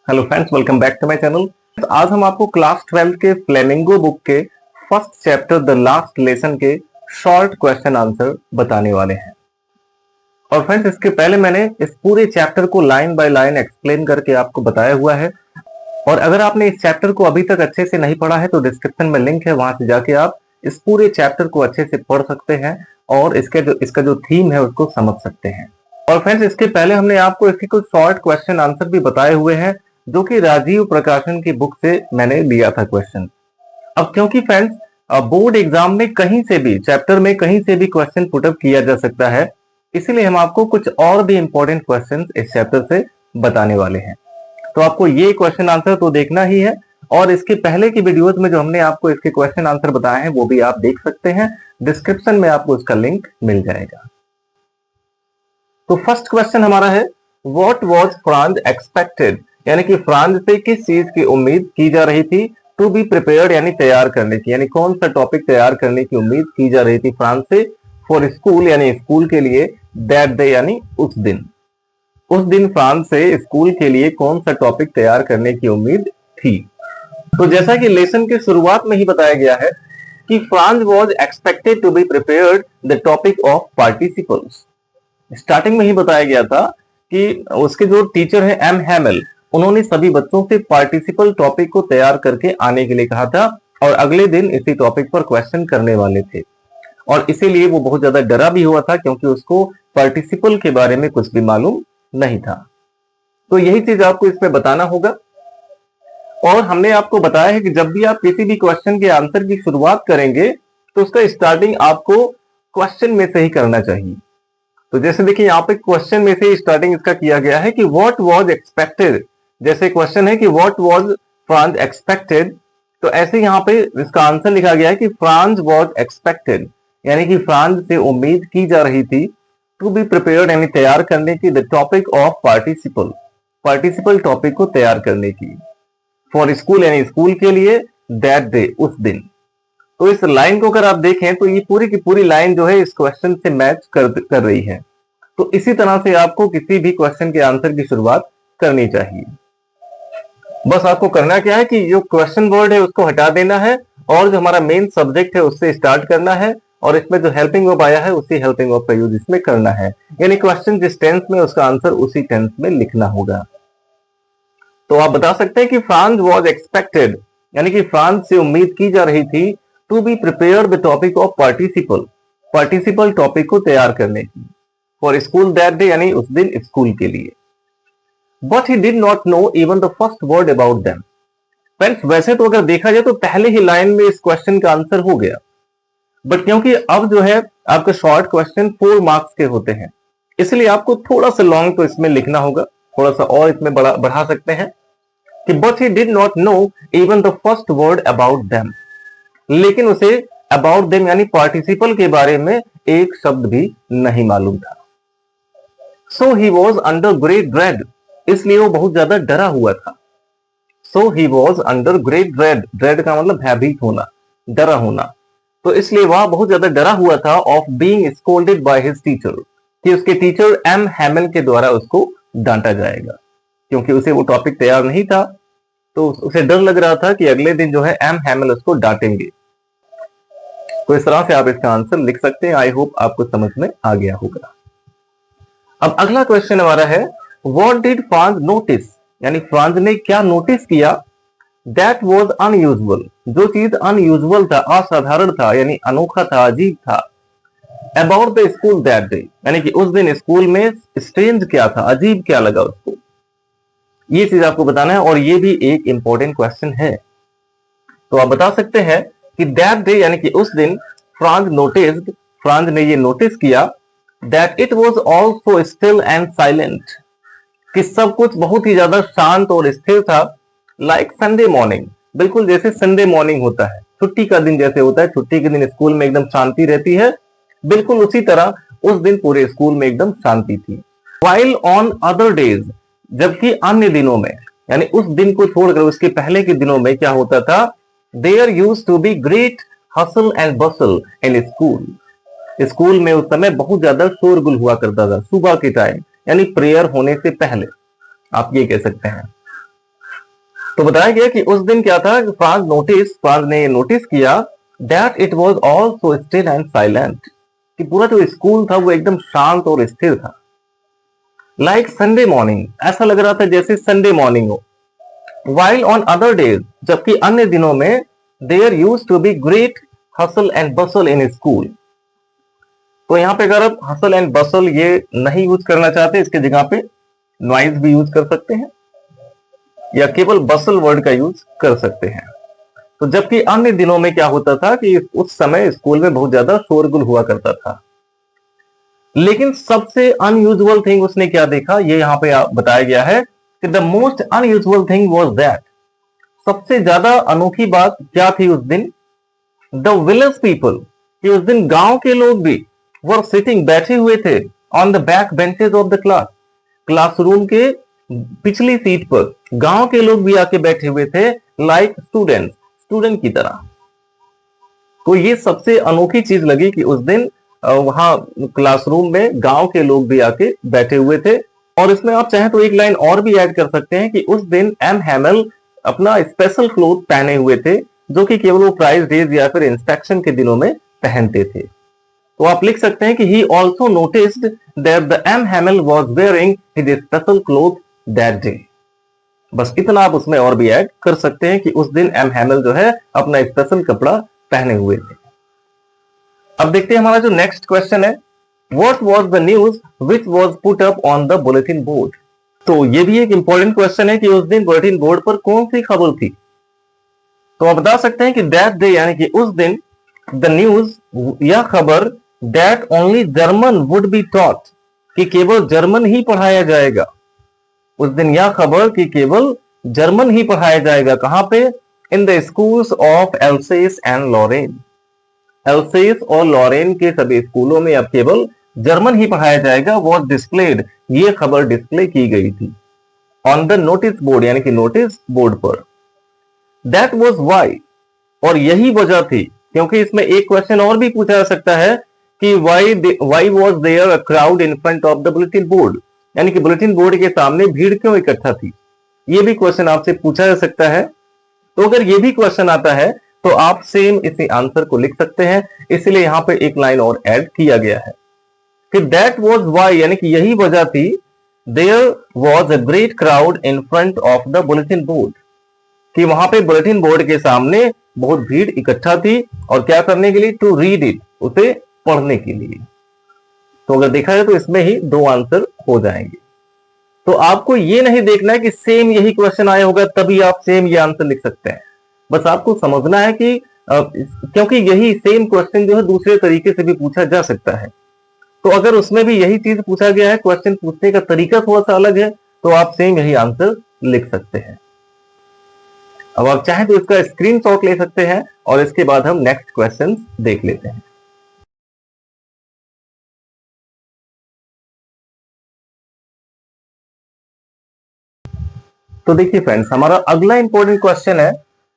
Hello friends, welcome back to my channel. आज हम आपको क्लास 12 के फ्लेमिंगो बुक के first chapter the last lesson के शॉर्ट क्वेश्चन आंसर बताने वाले हैं। और फ्रेंड्स, इसके पहले मैंने इस पूरे चैप्टर को लाइन बाय लाइन एक्सप्लेन करके आपको बताया हुआ है। और अगर आपने इस चैप्टर को अभी तक अच्छे से नहीं पढ़ा है तो डिस्क्रिप्शन में लिंक है, वहां से जाके आप इस पूरे चैप्टर को अच्छे से पढ़ सकते हैं और इसका जो थीम है उसको समझ सकते हैं। और फ्रेंड्स, इसके पहले हमने आपको इसके कुछ शॉर्ट क्वेश्चन आंसर भी बताए हुए हैं जो कि राजीव प्रकाशन की बुक से मैंने लिया था क्वेश्चन। अब क्योंकि फ्रेंड्स बोर्ड एग्जाम में कहीं से भी चैप्टर में कहीं से भी क्वेश्चन पुटअप किया जा सकता है, इसीलिए हम आपको कुछ और भी इंपॉर्टेंट क्वेश्चन इस चैप्टर से बताने वाले हैं। तो आपको ये क्वेश्चन आंसर तो देखना ही है और इसके पहले की वीडियोस में जो हमने आपको इसके क्वेश्चन आंसर बताए हैं वो भी आप देख सकते हैं। डिस्क्रिप्शन में आपको उसका लिंक मिल जाएगा। तो फर्स्ट क्वेश्चन हमारा है, व्हाट वाज फ्रांज एक्सपेक्टेड, यानी कि फ्रांज से किस चीज की उम्मीद की जा रही थी, टू बी प्रिपेयर्ड यानी तैयार करने की, यानी कौन सा टॉपिक तैयार करने की उम्मीद की जा रही थी फ्रांज से, फॉर स्कूल यानी स्कूल के लिए, दैट डे यानी उस दिन फ्रांस से स्कूल के लिए कौन सा टॉपिक तैयार करने की उम्मीद थी। तो जैसा कि लेसन के शुरुआत में ही बताया गया है कि Franz was expected to be prepared the topic of participles. Starting में ही बताया गया था कि उसके जो टीचर है एम हैमेल, उन्होंने सभी बच्चों से पार्टिसिपल टॉपिक को तैयार करके आने के लिए कहा था और अगले दिन इसी टॉपिक पर क्वेश्चन करने वाले थे। और इसीलिए वो बहुत ज्यादा डरा भी हुआ था क्योंकि उसको पार्टिसिपल के बारे में कुछ भी मालूम नहीं था। तो यही चीज आपको इसमें बताना होगा। और हमने आपको बताया है कि जब भी आप किसी भी क्वेश्चन के आंसर की शुरुआत करेंगे तो उसका स्टार्टिंग आपको क्वेश्चन में से ही करना चाहिए। तो जैसे देखिए यहाँ पे क्वेश्चन में से स्टार्टिंग इसका किया गया है कि व्हाट वाज एक्सपेक्टेड। जैसे क्वेश्चन है कि व्हाट वाज फ्रांस एक्सपेक्टेड, तो ऐसे यहाँ पे इसका आंसर लिखा गया है कि फ्रांस वाज एक्सपेक्टेड, यानी कि फ्रांस से उम्मीद की जा रही थी, टू बी प्रिपेयर्ड यानी तैयार करने की, the topic of participle topic को तैयार करने की, फॉर स्कूल यानी स्कूल के लिए, दैट डे उस दिन। तो इस लाइन को अगर आप देखें तो ये पूरी की पूरी लाइन जो है इस क्वेश्चन से मैच कर रही है। तो इसी तरह से आपको किसी भी क्वेश्चन के आंसर की शुरुआत करनी चाहिए। बस आपको करना क्या है कि जो क्वेश्चन वर्ड है उसको हटा देना है और जो हमारा मेन सब्जेक्ट है उससे स्टार्ट करना है और इसमें जो हेल्पिंग वर्ब आया है उसी हेल्पिंग वर्ब का यूज इसमें करना है। यानी क्वेश्चन जिस टेंस में उसका आंसर उसी टेंस में लिखना होगा। तो आप बता सकते हैं कि फ्रांस वाज एक्सपेक्टेड, यानी कि फ्रांस से उम्मीद की जा रही थी, to be prepared the topic of participle topic को तैयार करने की, फॉर स्कूल दैट डे यानी उस दिन स्कूल के लिए। But he did not know even the first word about them. Friends, वैसे तो अगर देखा जाए तो पहले ही लाइन में इस क्वेश्चन का आंसर हो गया, बट क्योंकि अब जो है आपके शॉर्ट क्वेश्चन 4 मार्क्स के होते हैं, इसलिए आपको थोड़ा सा लॉन्ग तो इसमें लिखना होगा, थोड़ा सा और इसमें बढ़ा सकते हैं कि but he did not know even the first word about them, लेकिन उसे अबाउट देम यानी पार्टिसिपल के बारे में एक शब्द भी नहीं मालूम था। So he was under great dread, इसलिए वो बहुत ज्यादा डरा हुआ था। So he was under great dread का मतलब भयभीत होना, डरा होना। तो इसलिए वह बहुत ज्यादा डरा हुआ था of being scolded by his teacher, कि उसके टीचर एम हैमेल के द्वारा उसको डांटा जाएगा, क्योंकि उसे वो टॉपिक तैयार नहीं था। तो उसे डर लग रहा था कि अगले दिन जो है एम हैमेल उसको डांटेंगे। तो इस तरह से आप इसका आंसर लिख सकते हैं। आई होप आपको समझ में आ गया होगा। अब अगला क्वेश्चन हमारा है, व्हाट डिड फ्रांस नोटिस, यानी फ्रांस ने क्या नोटिस किया, दैट वाज अनयूजुअल, जो चीज अनयूजुअल था, असाधारण था, यानी अनोखा था, अजीब था, about the school that day, यानी कि उस दिन स्कूल में स्ट्रेंज क्या था, अजीब क्या लगा उसको, ये चीज आपको बताना है। और ये भी एक इंपॉर्टेंट क्वेश्चन है। तो आप बता सकते हैं कि दैट डे यानी कि उस दिन, फ्रांस ने ये नोटिस किया, that it was all so still and silent, कि सब कुछ बहुत ही ज्यादा शांत और स्थिर था, लाइक संडे मॉर्निंग, बिल्कुल जैसे संडे मॉर्निंग होता है, छुट्टी का दिन जैसे होता है, छुट्टी के दिन स्कूल में एकदम शांति रहती है, बिल्कुल उसी तरह उस दिन पूरे स्कूल में एकदम शांति थी। वाइल ऑन अदर डेज, जबकि अन्य दिनों में, यानी उस दिन को छोड़कर उसके पहले के दिनों में क्या होता था, there used to be great hustle and bustle in school में उस समय बहुत ज्यादा शोरगुल हुआ करता था सुबह के टाइम, यानी प्रेयर होने से पहले, आप ये कह सकते हैं। तो बताया गया कि उस दिन क्या था, फ्रांस ने नोटिस किया that it was all so still and silent, कि पूरा जो स्कूल था वो एकदम शांत और स्थिर था। लाइक संडे मॉर्निंग, ऐसा लग रहा था जैसे संडे मॉर्निंग हो। वाइल ऑन अदर डेज, जबकि अन्य दिनों में there use to be great hustle and bustle in school. तो यहां पे अगर आप हसल एंड बसल ये नहीं यूज करना चाहते, इसके जगह पे नॉइज भी यूज कर सकते हैं या केवल बसल वर्ड का यूज कर सकते हैं। तो जबकि अन्य दिनों में क्या होता था कि उस समय स्कूल में बहुत ज्यादा शोरगुल हुआ करता था। लेकिन सबसे अनयूजुअल थिंग उसने क्या देखा, ये यहां पे बताया गया है कि the most unusual thing was that, सबसे ज्यादा अनोखी बात क्या थी उस दिन, द विलेज पीपल, कि उस दिन गांव के लोग भी वर सिटिंग, बैठे हुए थे, on the back benches of the class, classroom के पिछली सीट पर गांव के लोग भी आके बैठे हुए थे, लाइक स्टूडेंट की तरह। तो ये सबसे अनोखी चीज लगी कि उस दिन वहां क्लासरूम में गांव के लोग भी आके बैठे हुए थे। और इसमें आप चाहें तो एक लाइन और भी ऐड कर सकते हैं कि उस दिन एम हैमल अपना स्पेशल क्लोथ पहने हुए थे, जो कि केवल वो प्राइज डेज या फिर इंस्पेक्शन के दिनों में पहनते थे। तो आप लिख सकते हैं कि he also noticed that the M Hamel was wearing his special cloth that day. बस इतना आप उसमें और भी ऐड कर सकते हैं कि उस दिन एम हैमल जो है अपना स्पेशल कपड़ा पहने हुए थे। अब देखते हैं हमारा जो नेक्स्ट क्वेश्चन है, what was the news which was put up on the bulletin board. तो ये भी एक इंपॉर्टेंट क्वेश्चन है कि उस दिन बुलेटिन बोर्ड पर कौन सी खबर थी। तो आप बता सकते हैं कि दैट डे, यानी कि उस दिन, द न्यूज, यह खबर, that only German would be taught, कि केवल जर्मन ही पढ़ाया जाएगा। उस दिन यह खबर कि केवल जर्मन ही पढ़ाया जाएगा, कहां पे, in the schools of Alsace and Lorraine, Alsace और लॉरेन के सभी स्कूलों में अब केवल जर्मन ही पढ़ाया जाएगा, वॉज डिस्प्लेड, ये खबर डिस्प्ले की गई थी, ऑन द नोटिस बोर्ड, यानी कि नोटिस बोर्ड पर। दैट वॉज वाई, और यही वजह थी, क्योंकि इसमें एक क्वेश्चन और भी पूछा जा सकता है कि why was there a crowd in front of the bulletin board, यानी कि बुलेटिन बोर्ड के सामने भीड़ क्यों इकट्ठा थी, ये भी क्वेश्चन आपसे पूछा जा सकता है। तो अगर ये भी क्वेश्चन आता है तो आप सेम इसी आंसर को लिख सकते हैं, इसलिए यहां पे एक लाइन और ऐड किया गया है कि दैट वॉज वाई, यानी कि यही वजह थी, there was a great crowd in front of the bulletin board, कि वहां पे बुलेटिन बोर्ड के सामने बहुत भीड़ इकट्ठा थी, और क्या करने के लिए, टू रीड इट, उसे पढ़ने के लिए। तो अगर देखा जाए तो इसमें ही दो आंसर हो जाएंगे। तो आपको ये नहीं देखना है कि सेम यही क्वेश्चन आया होगा तभी आप सेम ये आंसर लिख सकते हैं, बस आपको समझना है कि क्योंकि यही सेम क्वेश्चन जो है दूसरे तरीके से भी पूछा जा सकता है। तो अगर उसमें भी यही चीज पूछा गया है, क्वेश्चन पूछने का तरीका थोड़ा सा अलग है, तो आप सेम यही आंसर लिख सकते हैं। अब आप चाहें तो इसका स्क्रीनशॉट ले सकते हैं और इसके बाद हम नेक्स्ट क्वेश्चन देख लेते हैं। तो देखिए फ्रेंड्स, हमारा अगला इंपॉर्टेंट क्वेश्चन है,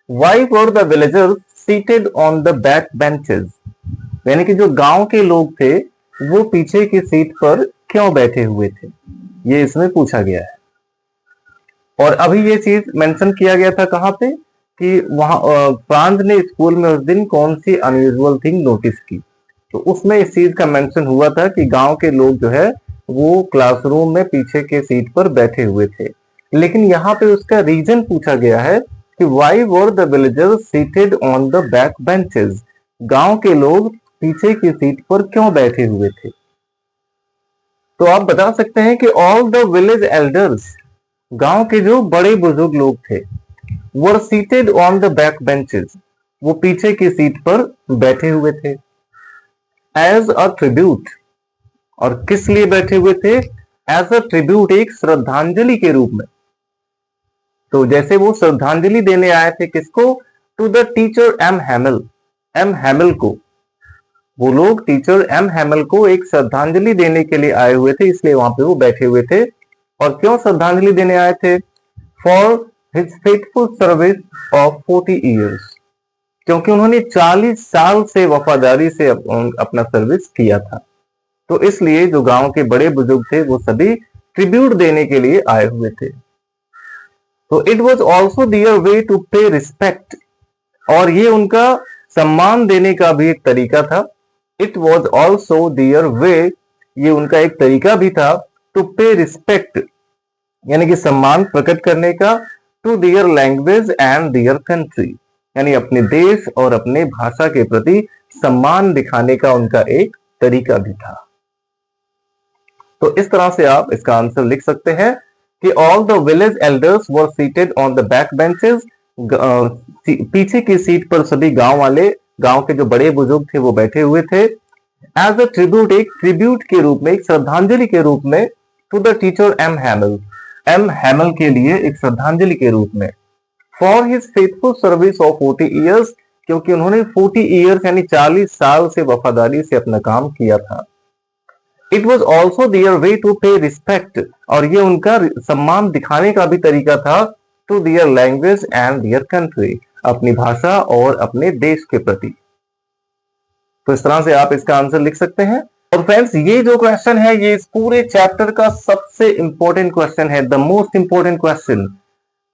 why were the villagers seated on the back benches, यानी कि जो गांव के लोग थे वो पीछे की सीट पर क्यों बैठे हुए थे, ये इसमें पूछा गया है। और अभी ये चीज मेंशन किया गया था कहां पे, कि वहां फ्रांस ने स्कूल में उस दिन कौन सी अनयूजुअल थिंग नोटिस की, तो उसमें इस चीज का मेंशन हुआ था कि गांव के लोग जो है वो क्लासरूम में पीछे के सीट पर बैठे हुए थे। लेकिन यहाँ पे उसका रीजन पूछा गया है कि why were the villagers seated on the back benches, गांव के लोग पीछे की सीट पर क्यों बैठे हुए थे। तो आप बता सकते हैं कि ऑल द विलेज एल्डर्स, गांव के जो बड़े बुजुर्ग लोग थे, were seated on the back benches, वो पीछे की सीट पर बैठे हुए थे, एज अ ट्रिब्यूट, और किस लिए बैठे हुए थे, एज अ ट्रिब्यूट, एक श्रद्धांजलि के रूप में। तो जैसे वो श्रद्धांजलि देने आए थे किसको, to the teacher M Hamel, M Hamel को, वो लोग टीचर एम हैमल को एक श्रद्धांजलि देने के लिए आए हुए थे, इसलिए वहां पे वो बैठे हुए थे। और क्यों श्रद्धांजलि देने आए थे, for his faithful service of 40 years, क्योंकि उन्होंने 40 साल से वफादारी से अपना सर्विस किया था। तो इसलिए जो गांव के बड़े बुजुर्ग थे वो सभी ट्रिब्यूट देने के लिए आए हुए थे। तो it was also their way to pay respect, और ये उनका सम्मान देने का भी एक तरीका था। इट वॉज ऑल्सो देयर वे, ये उनका एक तरीका भी था, टू पे रिस्पेक्ट यानी कि सम्मान प्रकट करने का, to their language and their country, यानी अपने देश और अपने भाषा के प्रति सम्मान दिखाने का उनका एक तरीका भी था। तो इस तरह से आप इसका आंसर लिख सकते हैं कि all the village elders were seated on the back benches, पीछे की सीट पर सभी गांव वाले, गांव के जो बड़े बुजुर्ग थे वो बैठे हुए थे। एज अ ट्रिब्यूट, एक ट्रिब्यूट के रूप में, एक श्रद्धांजलि के रूप में, to the teacher M Hamel, M Hamel के लिए एक श्रद्धांजलि के रूप में, for his faithful service of 40 years, क्योंकि उन्होंने 40 ईयर्स यानी 40 साल से वफादारी से अपना काम किया था। It was also their way to pay respect, और ये उनका सम्मान दिखाने का भी तरीका था, to their language and their country, अपनी भाषा और अपने देश के प्रति। तो इस तरह से आप इसका आंसर लिख सकते हैं। और फ्रेंड्स, ये जो क्वेश्चन है ये इस पूरे चैप्टर का सबसे इंपॉर्टेंट क्वेश्चन है, द मोस्ट इंपॉर्टेंट क्वेश्चन।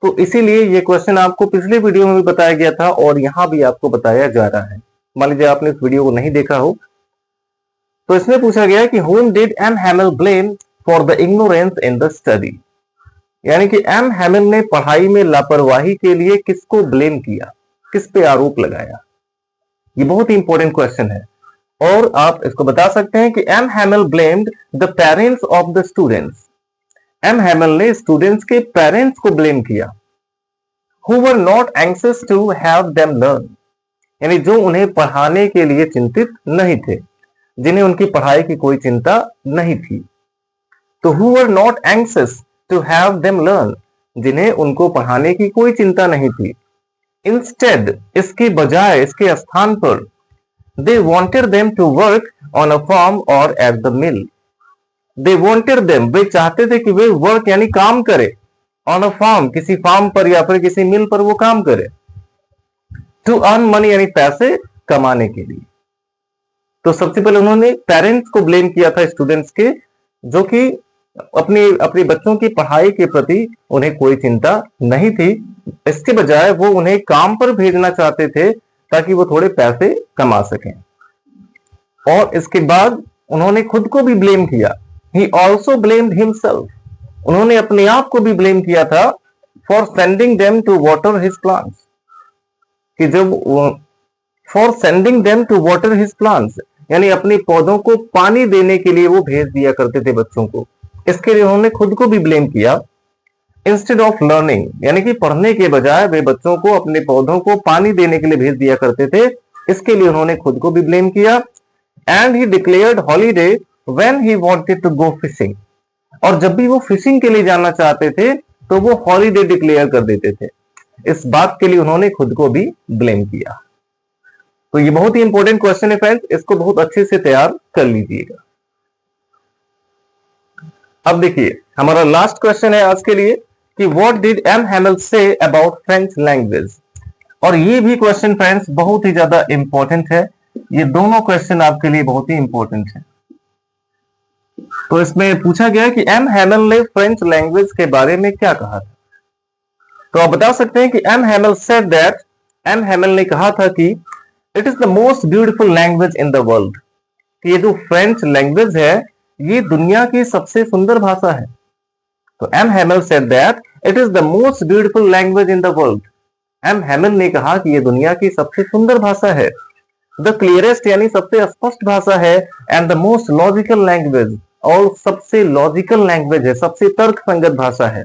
तो इसीलिए ये क्वेश्चन आपको पिछले वीडियो में भी बताया गया था और यहां भी आपको बताया जा रहा है। मान लीजिए आपने इस वीडियो को नहीं देखा हो, तो इसमें पूछा गया कि whom did M. Hamel blame for the ignorance in the study, यानी कि एम हैमिल ने पढ़ाई में लापरवाही के लिए किसको ब्लेम किया, किस पे आरोप लगाया। ये बहुत ही इंपॉर्टेंट क्वेश्चन है और आप इसको बता सकते हैं कि M Hamel blamed the parents of the students, M Hamel ने स्टूडेंट्स के पेरेंट्स को ब्लेम किया, who were not anxious to have them learn, यानी जो उन्हें पढ़ाने के लिए चिंतित नहीं थे, जिन्हें उनकी पढ़ाई की कोई चिंता नहीं थी। तो who were not anxious to have them learn, जिन्हें उनको पढ़ाने की कोई चिंता नहीं थी। Instead, इसके बजाय, इसके स्थान पर, they wanted them to work on a farm or at the mill. They wanted them, वे चाहते थे कि वे work यानी काम करे, on a farm, किसी फार्म पर या फिर किसी मिल पर वो काम करे, to earn money यानी पैसे कमाने के लिए। तो सबसे पहले उन्होंने पेरेंट्स को ब्लेम किया था स्टूडेंट्स के, जो कि अपने बच्चों की पढ़ाई के प्रति उन्हें कोई चिंता नहीं थी। इसके बजाय वो उन्हें काम पर भेजना चाहते थे ताकि वो थोड़े पैसे कमा सकें। और इसके बाद उन्होंने खुद को भी ब्लेम किया, ही ऑल्सो ब्लेम्ड हिमसेल्फ, उन्होंने अपने आप को भी ब्लेम किया था, for sending them to water his plants, कि जब for sending them to water his plants, यानी अपने पौधों को पानी देने के लिए वो भेज दिया करते थे बच्चों को, इसके लिए उन्होंने खुद को भी ब्लेम किया। इंस्टेड ऑफ लर्निंग, यानी कि पढ़ने के बजाय वे बच्चों को अपने पौधों को पानी देने के लिए भेज दिया करते थे, इसके लिए उन्होंने खुद को भी ब्लेम किया। And he declared holiday when he wanted to go fishing, और जब भी वो फिशिंग के लिए जाना चाहते थे तो वो हॉलीडे डिक्लेयर कर देते थे। इस बात के लिए उन्होंने खुद को भी ब्लेम किया। तो ये बहुत ही इंपॉर्टेंट क्वेश्चन है फ्रेंड्स, इसको बहुत अच्छे से तैयार कर लीजिएगा। अब देखिए हमारा लास्ट क्वेश्चन है आज के लिए कि what did M हैमिल say about French language, और ये भी क्वेश्चन फ्रेंड्स बहुत ही ज्यादा इंपॉर्टेंट है। ये दोनों क्वेश्चन आपके लिए बहुत ही इंपॉर्टेंट है। तो इसमें पूछा गया कि एम हैमिल ने फ्रेंच लैंग्वेज के बारे में क्या कहा था। तो आप बता सकते हैं कि M Hamel said that, M Hamel ने कहा था कि it is the most beautiful language in the world, कि ये जो फ्रेंच लैंग्वेज है ये दुनिया की सबसे सुंदर भाषा है। तो M Hamel said that it is the most beautiful language in the world, M Hamel ने कहा कि ये दुनिया की सबसे सुंदर भाषा है। द क्लियरेस्ट यानी सबसे स्पष्ट भाषा है, and the most logical language, और सबसे लॉजिकल लैंग्वेज है, सबसे तर्क संगत भाषा है।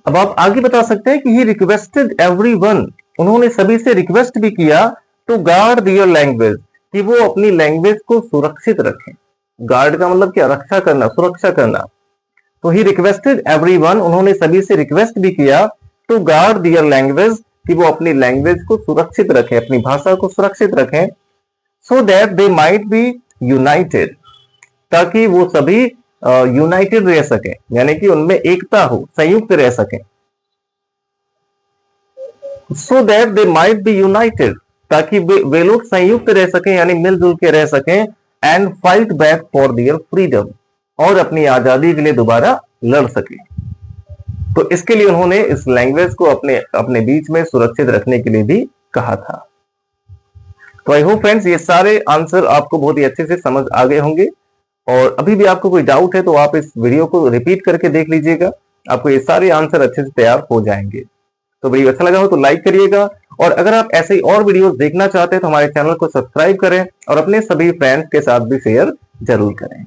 अब आप आगे बता सकते हैं कि ही रिक्वेस्टेड एवरीवन, उन्होंने सभी से रिक्वेस्ट भी किया, टू गार्ड देयर लैंग्वेज, कि वो अपनी लैंग्वेज को सुरक्षित रखें। गार्ड का मतलब क्या, रक्षा करना, सुरक्षा करना। तो ही रिक्वेस्टेड एवरीवन, उन्होंने सभी से रिक्वेस्ट भी किया, टू गार्ड देयर लैंग्वेज, कि वो अपनी लैंग्वेज को सुरक्षित रखें, अपनी भाषा को सुरक्षित रखें। So that they might be united, ताकि वो सभी यूनाइटेड रह सकें, यानी कि उनमें एकता हो, संयुक्त रह सकें। So that they might be united, ताकि वे लोग संयुक्त रह सकें यानी मिलजुल के रह सकें। And fight back for their freedom, और अपनी आजादी के लिए दोबारा लड़ सके। तो इसके लिए उन्होंने इस लैंग्वेज को अपने अपने बीच में सुरक्षित रखने के लिए भी कहा था। तो आई होप फ्रेंड्स ये सारे आंसर आपको बहुत ही अच्छे से समझ आ गए होंगे, और अभी भी आपको कोई डाउट है तो आप इस वीडियो को रिपीट करके देख लीजिएगा, आपको ये सारे आंसर अच्छे से तैयार हो जाएंगे। तो वीडियो अच्छा लगा हो तो लाइक करिएगा, और अगर आप ऐसे ही और वीडियोस देखना चाहते हैं तो हमारे चैनल को सब्सक्राइब करें और अपने सभी फ्रेंड्स के साथ भी शेयर जरूर करें।